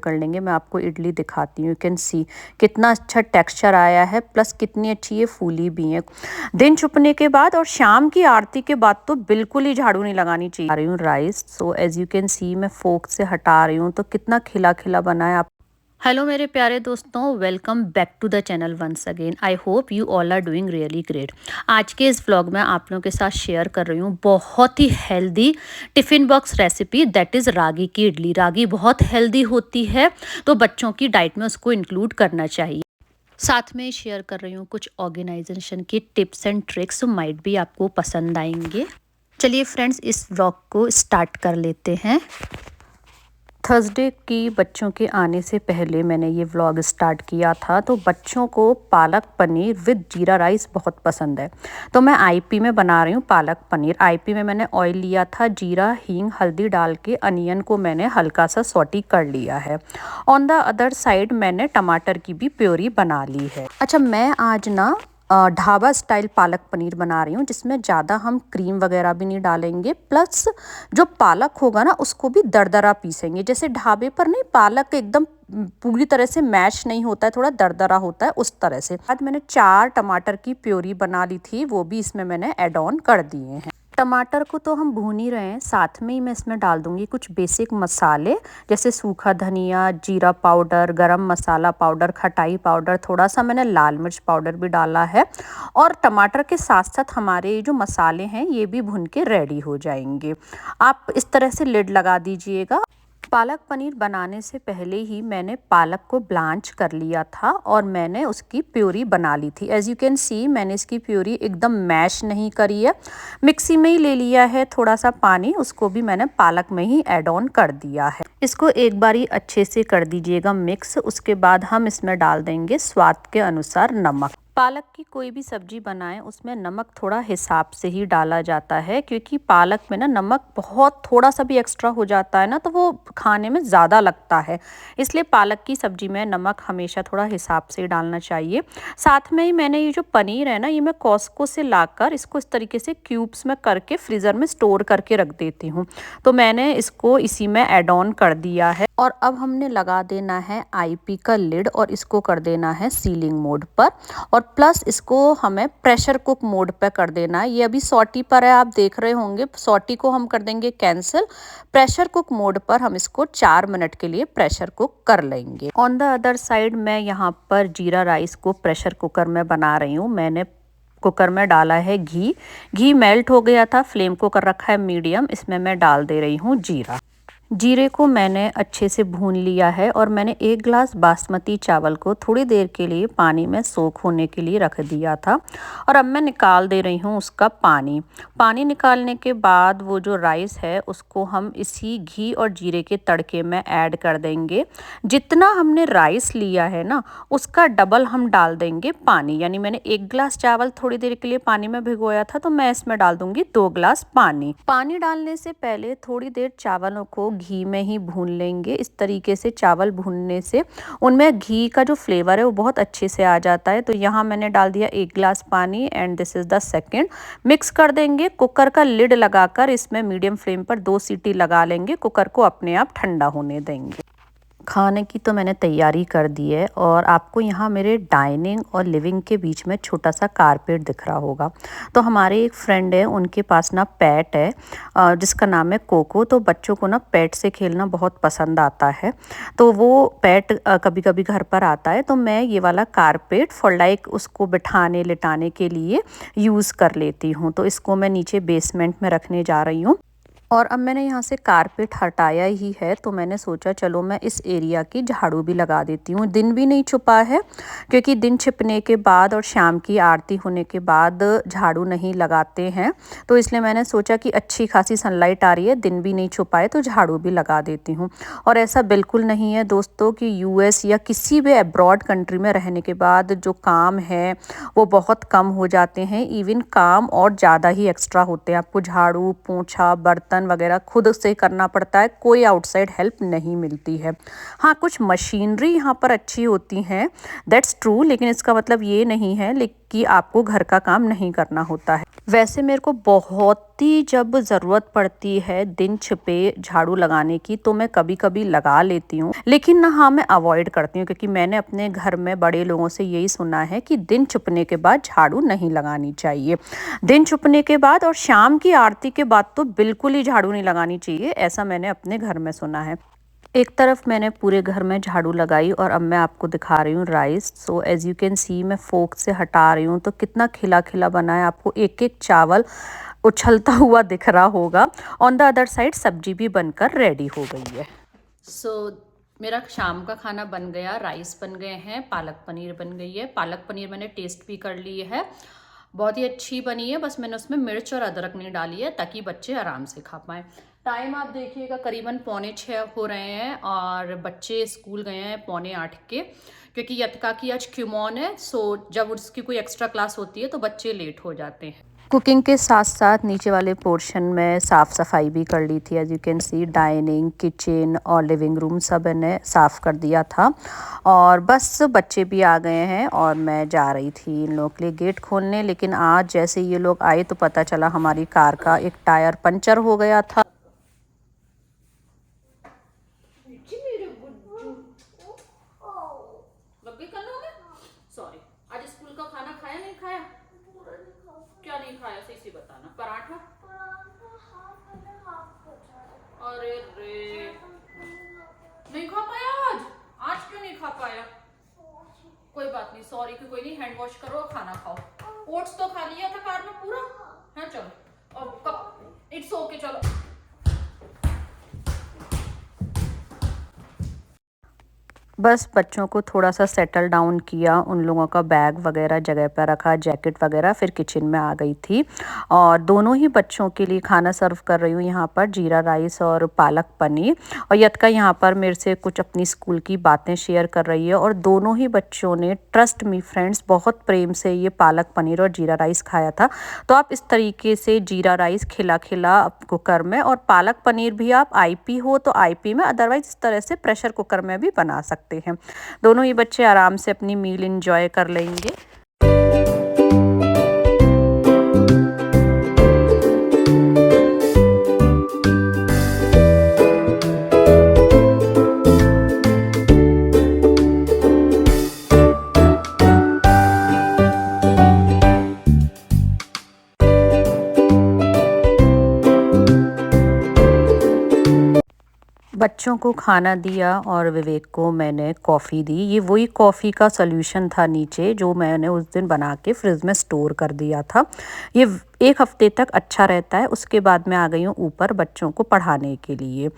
कर लेंगे। मैं आपको इडली दिखाती हूँ। यू कैन सी कितना अच्छा टेक्सचर आया है, प्लस कितनी अच्छी ये फूली भी है। दिन छुपने के बाद और शाम की आरती के बाद तो बिल्कुल ही झाड़ू नहीं लगानी चाहिए। आ रही हूँ rice, so as you can see मैं फोक से हटा रही हूँ, तो कितना खिला खिला बना है। आप हेलो मेरे प्यारे दोस्तों, welcome back to the channel once again. I hope you all are doing really great. आज के इस व्लॉग में आप लोगों के साथ शेयर कर रही हूँ बहुत ही healthy tiffin box recipe, that is ragi की इडली। रागी बहुत हेल्दी होती है, तो बच्चों की डाइट में उसको इंक्लूड करना चाहिए। साथ में शेयर कर रही हूँ कुछ ऑर्गेनाइजेशन की टिप्स एंड ट्रिक्स, माइट भी आपको पसंद आएंगे। चलिए फ्रेंड्स, इस व्लॉग को स्टार्ट कर लेते हैं। थर्सडे की बच्चों के आने से पहले मैंने ये व्लॉग स्टार्ट किया था। तो बच्चों को पालक पनीर विद जीरा राइस बहुत पसंद है, तो मैं आईपी में बना रही हूँ पालक पनीर। आईपी में मैंने ऑयल लिया था, जीरा हींग हल्दी डाल के अनियन को मैंने हल्का सा सॉटी कर लिया है। ऑन द अदर साइड मैंने टमाटर की भी प्योरी बना ली है। अच्छा, मैं आज ना ढाबा स्टाइल पालक पनीर बना रही हूँ, जिसमें ज़्यादा हम क्रीम वगैरह भी नहीं डालेंगे, प्लस जो पालक होगा ना उसको भी दरदरा पीसेंगे। जैसे ढाबे पर नहीं, पालक एकदम पूरी तरह से मैश नहीं होता है, थोड़ा दरदरा होता है, उस तरह से। बाद मैंने 4 टमाटर की प्योरी बना ली थी, वो भी इसमें मैंने ऐड ऑन कर दिए हैं। टमाटर को तो हम भून ही रहे हैं, साथ में ही मैं इसमें डाल दूंगी कुछ बेसिक मसाले, जैसे सूखा धनिया, जीरा पाउडर, गरम मसाला पाउडर, खटाई पाउडर, थोड़ा सा मैंने लाल मिर्च पाउडर भी डाला है। और टमाटर के साथ साथ हमारे जो मसाले हैं ये भी भून के रेडी हो जाएंगे। आप इस तरह से लिड लगा दीजिएगा। पालक पनीर बनाने से पहले ही मैंने पालक को ब्लांच कर लिया था और मैंने उसकी प्योरी बना ली थी। एज यू कैन सी मैंने इसकी प्योरी एकदम मैश नहीं करी है, मिक्सी में ही ले लिया है। थोड़ा सा पानी उसको भी मैंने पालक में ही ऐड ऑन कर दिया है। इसको एक बारी अच्छे से कर दीजिएगा मिक्स। उसके बाद हम इसमें डाल देंगे स्वाद के अनुसार नमक। पालक की कोई भी सब्जी बनाएं उसमें नमक थोड़ा हिसाब से ही डाला जाता है, क्योंकि पालक में ना नमक बहुत थोड़ा सा भी एक्स्ट्रा हो जाता है ना, तो वो खाने में ज़्यादा लगता है। इसलिए पालक की सब्जी में नमक हमेशा थोड़ा हिसाब से ही डालना चाहिए। साथ में ही मैंने ये जो पनीर है ना, ये मैं कॉस्को से लाकर इसको इस तरीके से क्यूब्स में करके फ्रीज़र में स्टोर करके रख देती हूँ। तो मैंने इसको इसी में ऐड ऑन कर दिया है। और अब हमने लगा देना है आईपी का लिड और इसको कर देना है सीलिंग मोड पर, और प्लस इसको हमें प्रेशर कुक मोड पे कर देना है। ये अभी सॉटी पर है, आप देख रहे होंगे। सॉटी को हम कर देंगे कैंसिल। प्रेशर कुक मोड पर हम इसको 4 मिनट के लिए प्रेशर कुक कर लेंगे। ऑन द अदर साइड मैं यहाँ पर जीरा राइस को प्रेशर कुकर में बना रही हूँ। मैंने कुकर में डाला है घी। घी मेल्ट हो गया था, फ्लेम को कर रखा है मीडियम। इसमें मैं डाल दे रही हूँ जीरा। जीरे को मैंने अच्छे से भून लिया है और मैंने 1 गिलास बासमती चावल को थोड़ी देर के लिए पानी में सोख होने के लिए रख दिया था। और अब मैं निकाल दे रही हूँ उसका पानी। पानी निकालने के बाद वो जो राइस है उसको हम इसी घी और जीरे के तड़के में ऐड कर देंगे। जितना हमने राइस लिया है ना, उसका डबल हम डाल देंगे पानी। यानी मैंने 1 गिलास चावल थोड़ी देर के लिए पानी में भिगोया था, तो मैं इसमें डाल दूंगी 2 गिलास पानी। पानी डालने से पहले थोड़ी देर चावलों को घी में ही भून लेंगे। इस तरीके से चावल भूनने से उनमें घी का जो फ्लेवर है वो बहुत अच्छे से आ जाता है। तो यहाँ मैंने डाल दिया 1 गिलास पानी and this is the second. Mix कर देंगे। कुकर का लिड लगाकर इसमें मीडियम फ्लेम पर 2 सीटी लगा लेंगे। कुकर को अपने आप ठंडा होने देंगे। खाने की तो मैंने तैयारी कर दी है और आपको यहाँ मेरे डाइनिंग और लिविंग के बीच में छोटा सा कारपेट दिख रहा होगा। तो हमारे एक फ्रेंड है, उनके पास ना पेट है जिसका नाम है कोको। तो बच्चों को ना पेट से खेलना बहुत पसंद आता है, तो वो पेट कभी कभी घर पर आता है। तो मैं ये वाला कारपेट फॉर लाइक उसको बिठाने लिटाने के लिए यूज़ कर लेती हूँ। तो इसको मैं नीचे बेसमेंट में रखने जा रही हूँ। और अब मैंने यहाँ से कारपेट हटाया ही है, तो मैंने सोचा चलो मैं इस एरिया की झाड़ू भी लगा देती हूँ। दिन भी नहीं छुपा है, क्योंकि दिन छिपने के बाद और शाम की आरती होने के बाद झाड़ू नहीं लगाते हैं। तो इसलिए मैंने सोचा कि अच्छी खासी सनलाइट आ रही है, दिन भी नहीं छुपा है, तो झाड़ू भी लगा देती हूँ। और ऐसा बिल्कुल नहीं है दोस्तों कि यूएस या किसी भी अब्रॉड कंट्री में रहने के बाद जो काम है वो बहुत कम हो जाते हैं। इवन काम और ज़्यादा ही एक्स्ट्रा होते हैं। आपको झाड़ू पोंछा बर्तन वगैरह खुद से करना पड़ता है, कोई आउटसाइड हेल्प नहीं मिलती है। हाँ, कुछ मशीनरी यहाँ पर अच्छी होती हैं, दैट्स ट्रू, लेकिन इसका मतलब ये नहीं है कि आपको घर का काम नहीं करना होता है। वैसे मेरे को बहुत ही जब ज़रूरत पड़ती है दिन छिपे झाड़ू लगाने की तो मैं कभी-कभी लगा लेती हूँ। लेकिन ना हाँ, मैं अवॉइड करती हूँ क्योंकि मैंने अपने घर में बड़े लोगों से यही सुना है कि दिन छिपने के बाद झाड़ू नहीं लगानी चाहिए। दिन छिपने के बाद और शाम की आरती के बाद तो बिल्कुल ही झाड़ू नहीं लगानी चाहिए, ऐसा मैंने अपने घर में सुना है। एक तरफ मैंने पूरे घर में झाड़ू लगाई और अब मैं आपको दिखा रही हूँ rice. So as you can see मैं फोक से हटा रही हूँ तो कितना खिला खिला बना है, आपको एक एक चावल उछलता हुआ दिख रहा होगा। ऑन द अदर साइड सब्जी भी बनकर रेडी हो गई है। सो मेरा शाम का खाना बन गया, राइस बन गए हैं, पालक पनीर बन गई है। पालक पनीर मैंने टेस्ट भी कर ली है, बहुत ही अच्छी बनी है। बस मैंने उसमें मिर्च और अदरक नहीं डाली है ताकि बच्चे आराम से खा पाएँ। टाइम आप देखिएगा करीबन 6:45 हो रहे हैं और बच्चे स्कूल गए हैं 7:45 के, क्योंकि यतका की आज क्यूमॉन है। सो जब उसकी कोई एक्स्ट्रा क्लास होती है तो बच्चे लेट हो जाते हैं। कुकिंग के साथ साथ नीचे वाले पोर्शन में साफ़ सफाई भी कर ली थी। As you can see dining, kitchen और लिविंग रूम सब मैंने साफ़ कर दिया था और बस बच्चे भी आ गए हैं और मैं जा रही थी इन लोगों के लिए गेट खोलने। लेकिन आज जैसे ये लोग आए तो पता चला हमारी कार का एक टायर पंचर हो गया था। सॉरी, आज स्कूल का खाना खाया नहीं खाया? क्या नहीं खाया, सही से बताना। पराठा? अरे रे, नहीं खा पाया आज? आज क्यों नहीं खा पाया? कोई बात नहीं, सॉरी कि कोई नहीं, हैंड वॉश करो और खाना खाओ। ओट्स तो खा लिया था कार में पूरा है, चलो और कब इट्स ओके, चलो। बस बच्चों को थोड़ा सा सेटल डाउन किया, उन लोगों का बैग वगैरह जगह पर रखा, जैकेट वगैरह, फिर किचन में आ गई थी और दोनों ही बच्चों के लिए खाना सर्व कर रही हूँ। यहाँ पर जीरा राइस और पालक पनीर, और यतका यहाँ पर मेरे से कुछ अपनी स्कूल की बातें शेयर कर रही है। और दोनों ही बच्चों ने, ट्रस्ट मी फ्रेंड्स, बहुत प्रेम से ये पालक पनीर और जीरा राइस खाया था। तो आप इस तरीके से जीरा राइस खिला खिला कुकर में, और पालक पनीर भी आप आईपी हो तो आईपी में, अदरवाइज इस तरह से प्रेशर कुकर में भी बना सकते हैं। दोनों ही बच्चे आराम से अपनी मील एंजॉय कर लेंगे। बच्चों को खाना दिया और विवेक को मैंने कॉफ़ी दी। ये वही कॉफ़ी का सॉल्यूशन था नीचे जो मैंने उस दिन बना के फ्रिज में स्टोर कर दिया था। ये 1 हफ्ते तक अच्छा रहता है। उसके बाद मैं आ गई हूँ ऊपर बच्चों को पढ़ाने के लिए।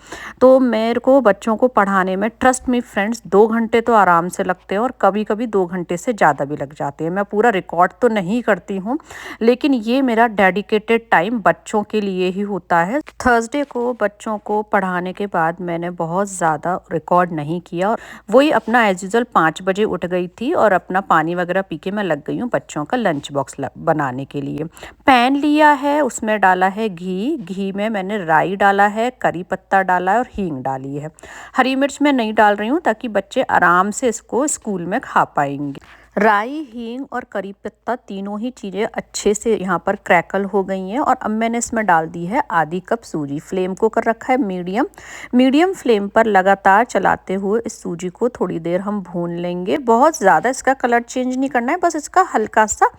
तो मेरे को बच्चों को पढ़ाने में, ट्रस्ट मी फ्रेंड्स, 2 घंटे तो आराम से लगते हैं और कभी-कभी 2 घंटे से ज़्यादा भी लग जाते हैं। मैं पूरा रिकॉर्ड तो नहीं करती हूँ, लेकिन ये मेरा डेडिकेटेड टाइम बच्चों के लिए ही होता है। थर्सडे को बच्चों को पढ़ाने के बाद मैंने बहुत ज़्यादा रिकॉर्ड नहीं किया और वही अपना एज यूजुअल 5 बजे उठ गई थी और अपना पानी वगैरह पी के मैं लग गई हूँ बच्चों का लंच बॉक्स बनाने के लिए। पैन लिया है, उसमें डाला है घी। घी में मैंने राई डाला है, करी पत्ता डाला है और हींग डाली है। हरी मिर्च मैं नहीं डाल रही हूँ ताकि बच्चे आराम से इसको स्कूल में खा पाएंगे। राई, हींग और करी पत्ता तीनों ही चीज़ें अच्छे से यहाँ पर क्रैकल हो गई हैं और अब मैंने इसमें डाल दी है आधी कप सूजी। फ्लेम को कर रखा है मीडियम फ्लेम पर लगातार चलाते हुए इस सूजी को थोड़ी देर हम भून लेंगे। बहुत ज़्यादा इसका कलर चेंज नहीं करना है, बस इसका हल्का सा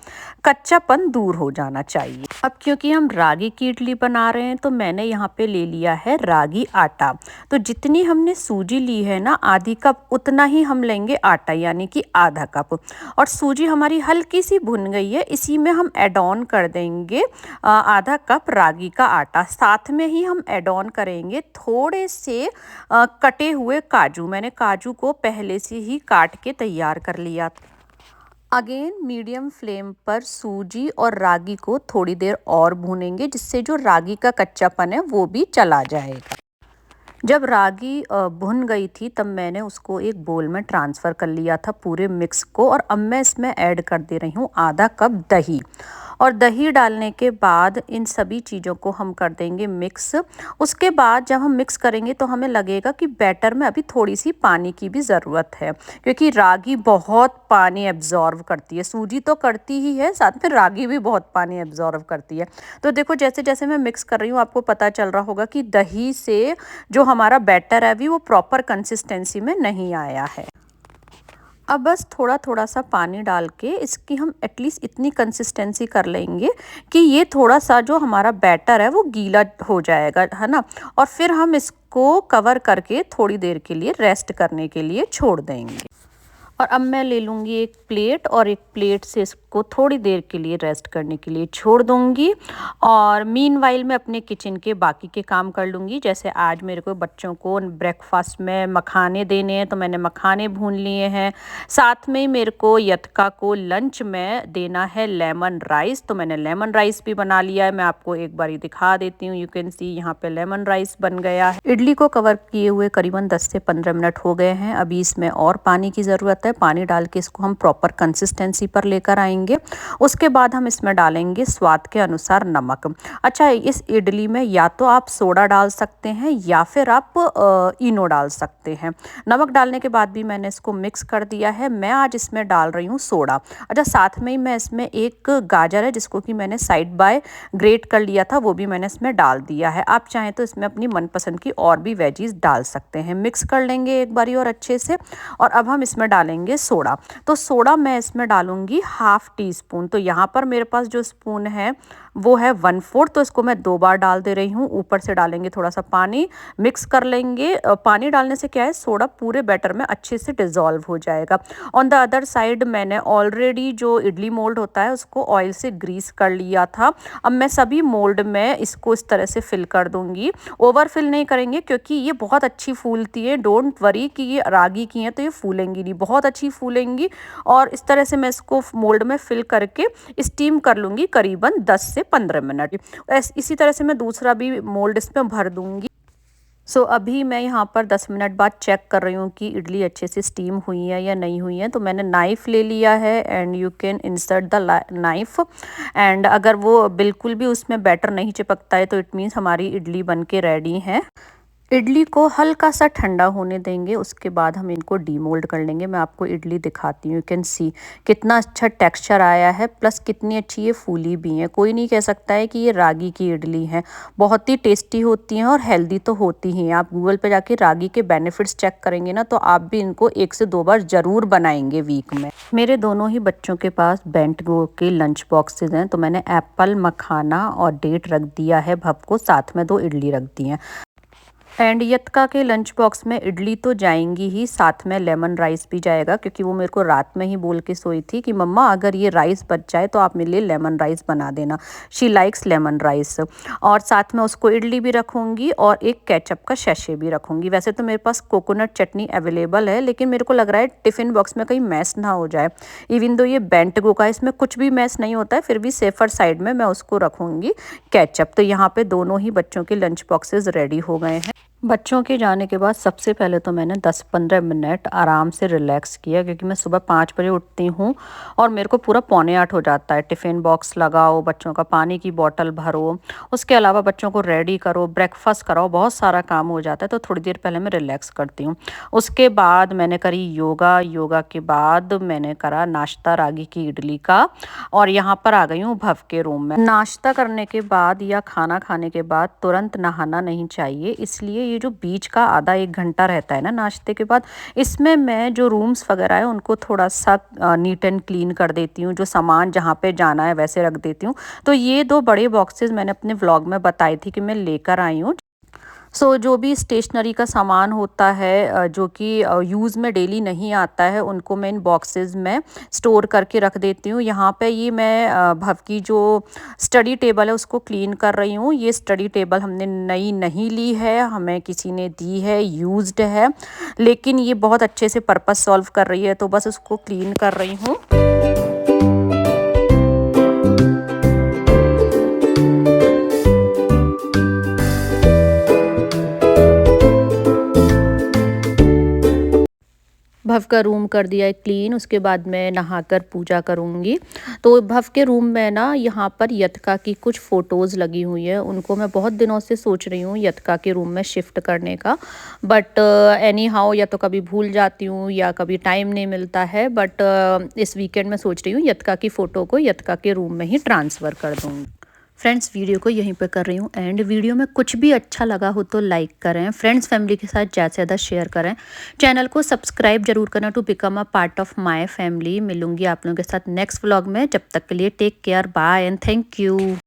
कच्चापन दूर हो जाना चाहिए। अब क्योंकि हम रागी की इडली बना रहे हैं तो मैंने यहाँ पे ले लिया है रागी आटा। तो जितनी हमने सूजी ली है ना, आधी कप, उतना ही हम लेंगे आटा, यानी कि आधा कप। और सूजी हमारी हल्की सी भुन गई है, इसी में हम ऐड ऑन कर देंगे आधा कप रागी का आटा। साथ में ही हम ऐड ऑन करेंगे थोड़े से कटे हुए काजू। मैंने काजू को पहले से ही काट के तैयार कर लिया था। अगेन मीडियम फ्लेम पर सूजी और रागी को थोड़ी देर और भूनेंगे, जिससे जो रागी का कच्चापन है वो भी चला जाएगा। जब रागी भुन गई थी तब मैंने उसको एक बोल में ट्रांसफ़र कर लिया था पूरे मिक्स को, और अब मैं इसमें ऐड कर दे रही हूँ आधा कप दही। और दही डालने के बाद इन सभी चीज़ों को हम कर देंगे मिक्स। उसके बाद जब हम मिक्स करेंगे तो हमें लगेगा कि बैटर में अभी थोड़ी सी पानी की भी ज़रूरत है, क्योंकि रागी बहुत पानी एब्जॉर्व करती है। सूजी तो करती ही है, साथ में रागी भी बहुत पानी एब्जॉर्व करती है। तो देखो जैसे जैसे मैं मिक्स कर रही हूँ आपको पता चल रहा होगा कि दही से जो हमारा बैटर है अभी वो प्रॉपर कंसिस्टेंसी में नहीं आया है। अब बस थोड़ा थोड़ा सा पानी डाल के इसकी हम एटलीस्ट इतनी कंसिस्टेंसी कर लेंगे कि ये थोड़ा सा जो हमारा बैटर है वो गीला हो जाएगा, है ना। और फिर हम इसको कवर करके थोड़ी देर के लिए रेस्ट करने के लिए छोड़ देंगे। और अब मैं ले लूँगी एक प्लेट और एक प्लेट से इसको थोड़ी देर के लिए रेस्ट करने के लिए छोड़ दूँगी। और मीनवाइल मैं अपने किचन के बाकी के काम कर लूँगी। जैसे आज मेरे को बच्चों को ब्रेकफास्ट में मखाने देने हैं तो मैंने मखाने भून लिए हैं। साथ में मेरे को यतका को लंच में देना है लेमन राइस, तो मैंने लेमन राइस भी बना लिया है। मैं आपको एक बारी दिखा देती हूँ। यू कैन सी यहाँ पे लेमन राइस बन गया है। इडली को कवर किए हुए करीबन 10 से 15 मिनट हो गए हैं। अभी इसमें और पानी की ज़रूरत है। पानी डाल के इसको हम प्रॉपर कंसिस्टेंसी पर लेकर आएंगे। उसके बाद हम इसमें डालेंगे स्वाद के अनुसार नमक। अच्छा, इस इडली में या तो आप सोडा डाल सकते हैं या फिर आप इनो डाल सकते हैं। नमक डालने के बाद भी मैंने इसको मिक्स कर दिया है। मैं आज इसमें डाल रही हूँ सोडा। अच्छा, साथ में ही मैं इसमें एक गाजर है जिसको कि मैंने साइड बाय ग्रेट कर लिया था, वो भी मैंने इसमें डाल दिया है। आप चाहें तो इसमें अपनी मनपसंद की और भी वेजीज डाल सकते हैं। मिक्स कर लेंगे एक बारी और अच्छे से। और अब हम इसमें डालेंगे सोडा। तो सोडा मैं इसमें डालूंगी ½ टीस्पून। तो यहाँ पर मेरे पास जो स्पून है वो है 1/4, तो इसको मैं 2 बार डाल दे रही हूँ। ऊपर से डालेंगे थोड़ा सा पानी, मिक्स कर लेंगे। पानी डालने से क्या है, सोडा पूरे बैटर में अच्छे से डिज़ोल्व हो जाएगा। ऑन द अदर साइड मैंने ऑलरेडी जो इडली मोल्ड होता है उसको ऑयल से ग्रीस कर लिया था। अब मैं सभी मोल्ड में इसको इस तरह से फिल कर दूंगी। ओवर फिल नहीं करेंगे क्योंकि ये बहुत अच्छी फूलती है। डोंट वरी कि ये रागी की हैं तो ये फूलेंगी नहीं, बहुत अच्छी फूलेंगी। और इस तरह से मैं इसको मोल्ड में फिल करके स्टीम कर लूँगी करीबन 10 से 15 मिनट। इसी तरह से मैं दूसरा भी मोल्ड इसमें भर दूँगी। अभी मैं यहाँ पर 10 मिनट बाद चेक कर रही हूँ कि इडली अच्छे से स्टीम हुई है या नहीं हुई है। तो मैंने नाइफ़ ले लिया है and you can insert the knife. And अगर वो बिल्कुल भी उसमें बैटर नहीं चिपकता है तो इट मीन्स हमारी इडली बन के रेडी है। इडली को हल्का सा ठंडा होने देंगे, उसके बाद हम इनको डीमोल्ड कर लेंगे। मैं आपको इडली दिखाती हूँ। यू कैन सी कितना अच्छा टेक्सचर आया है, प्लस कितनी अच्छी ये फूली भी है। कोई नहीं कह सकता है कि ये रागी की इडली है। बहुत ही टेस्टी होती हैं और हेल्दी तो होती ही हैं। आप गूगल पे जाके रागी के बेनिफिट्स चेक करेंगे ना तो आप भी इनको 1 से 2 बार ज़रूर बनाएंगे वीक में। मेरे दोनों ही बच्चों के पास बेंटगो के लंच बॉक्सेज हैं, तो मैंने एप्पल, मखाना और डेट रख दिया है भव को, साथ में 2 इडली रख दी हैं। एंड यतका के लंच बॉक्स में इडली तो जाएंगी ही, साथ में लेमन राइस भी जाएगा, क्योंकि वो मेरे को रात में ही बोल के सोई थी कि मम्मा अगर ये राइस बच जाए तो आप मेरे लिए लेमन राइस बना देना। She likes lemon rice. और साथ में उसको इडली भी रखूँगी और एक केचप का शैशे भी रखूँगी। वैसे तो मेरे पास कोकोनट चटनी अवेलेबल है, लेकिन मेरे को लग रहा है टिफ़िन बॉक्स में कहीं मैस ना हो जाए। इवन दो ये बेंटगो का, इसमें कुछ भी मैस नहीं होता है, फिर भी सेफर साइड में मैं उसको रखूँगी केचप। तो यहाँ पे दोनों ही बच्चों के लंच बॉक्सेस रेडी हो गए हैं। बच्चों के जाने के बाद सबसे पहले तो मैंने 10-15 मिनट आराम से रिलैक्स किया, क्योंकि मैं सुबह 5 बजे उठती हूँ और मेरे को पूरा 7:45 हो जाता है। टिफ़िन बॉक्स लगाओ, बच्चों का पानी की बोतल भरो, उसके अलावा बच्चों को रेडी करो, ब्रेकफास्ट कराओ, बहुत सारा काम हो जाता है। तो थोड़ी देर पहले मैं रिलैक्स करती हूँ। उसके बाद मैंने करी योगा। योगा के बाद मैंने करा नाश्ता रागी की इडली का, और यहाँ पर आ गई हूँ भव के रूम में। नाश्ता करने के बाद या खाना खाने के बाद तुरंत नहाना नहीं चाहिए, इसलिए ये जो बीच का आधा 1 घंटा रहता है ना नाश्ते के बाद, इसमें मैं जो रूम्स वगैरह है उनको थोड़ा सा नीट एंड क्लीन कर देती हूँ। जो सामान जहाँ पे जाना है वैसे रख देती हूँ। तो ये 2 बड़े बॉक्सेस मैंने अपने व्लॉग में बताई थी कि मैं लेकर आई हूँ। जो भी स्टेशनरी का सामान होता है जो कि यूज़ में डेली नहीं आता है, उनको मैं इन बॉक्सेस में स्टोर करके रख देती हूँ। यहाँ पे ये मैं भव की जो स्टडी टेबल है उसको क्लीन कर रही हूँ। ये स्टडी टेबल हमने नई नहीं ली है, हमें किसी ने दी है, यूज्ड है, लेकिन ये बहुत अच्छे से पर्पस सॉल्व कर रही है, तो बस उसको क्लीन कर रही हूँ। भव का रूम कर दिया है क्लीन। उसके बाद मैं नहाकर पूजा करूँगी। तो भव के रूम में ना यहाँ पर यतका की कुछ फ़ोटोज़ लगी हुई है, उनको मैं बहुत दिनों से सोच रही हूँ यतका के रूम में शिफ्ट करने का, बट एनी हाउ या तो कभी भूल जाती हूँ या कभी टाइम नहीं मिलता है। बट इस वीकेंड में सोच रही हूँ यतका की फ़ोटो को यतका के रूम में ही ट्रांसफ़र कर दूँगी। फ्रेंड्स, वीडियो को यहीं पे कर रही हूँ एंड। वीडियो में कुछ भी अच्छा लगा हो तो लाइक करें, फ्रेंड्स फैमिली के साथ ज़्यादा से ज़्यादा शेयर करें, चैनल को सब्सक्राइब जरूर करना to become a part of my family. मिलूंगी आप लोगों के साथ नेक्स्ट व्लॉग में। जब तक के लिए take care, bye and thank you.